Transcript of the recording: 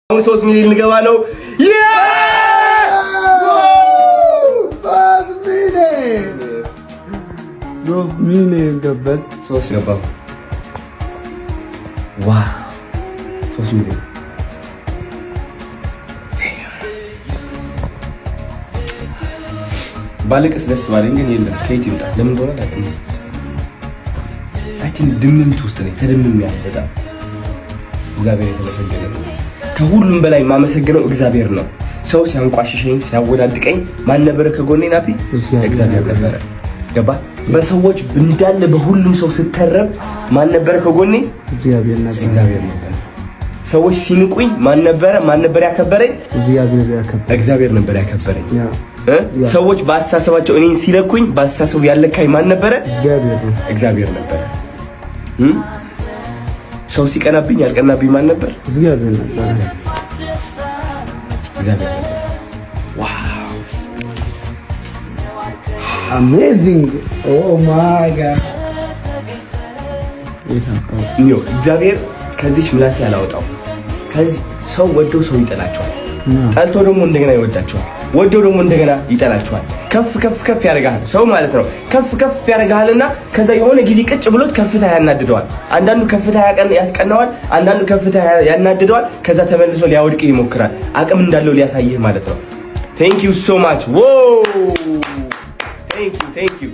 አሁን 3 ሚሊዮን ልገባ ነው። ሶስት ሚሊዮን ገባል። 3 ገባ። ዋው 3 ሚሊዮን ባለቀስ ደስ ባለኝ ግን የለም ከየት ይምጣ ለምን እንደሆነ አላውቅም። አቲን ድምምት ውስጥ ነኝ ተደምሜያለሁ በጣም እግዚአብሔር የተመሰገነ ነው። ከሁሉም በላይ ማመሰግነው እግዚአብሔር ነው። ሰው ሲያንቋሽሸኝ ሲያወዳድቀኝ ማን ነበረ ከጎኔ? ናፒ እግዚአብሔር ነበረ። ገባ? በሰዎች እንዳለ በሁሉም ሰው ስተረብ ማን ነበረ ከጎኔ? እግዚአብሔር ነበረ። ሰዎች ሲንቁኝ ማን ነበረ ያከበረኝ? እግዚአብሔር ነበረ ያከበረኝ። ሰዎች በአስተሳሰባቸው እኔን ሲለኩኝ በአስተሳሰቡ ያለካኝ ማን ነበረ? እግዚአብሔር ነበረ። ሰው ሲቀናብኝ ያልቀናብኝ ማን ነበር? እግዚአብሔር ነበር። ዋው አሜዚንግ ኦ ማይ ጋድ። እግዚአብሔር ከዚህ ምላስ ያላወጣው ከዚህ ሰው ወደው ሰው ይጠላቸዋል፣ ጠልቶ ደግሞ እንደገና ይወዳቸዋል፣ ወደው ደግሞ እንደገና ይጠላቸዋል። ከፍ ከፍ ከፍ ያደርጋል ሰው ማለት ነው። ከፍ ከፍ ያደርጋልና ከዛ የሆነ ጊዜ ቅጭ ብሎት ከፍታ ያናድደዋል። አንዳንዱ ከፍታ ያስቀናዋል፣ አንዳንዱ ከፍታ ያናድደዋል። ከዛ ተመልሶ ሊያወድቅ ይሞክራል፣ አቅም እንዳለው ሊያሳይህ ማለት ነው። ቴንክ ዩ ሶ ማች ዎ ቴንክ ዩ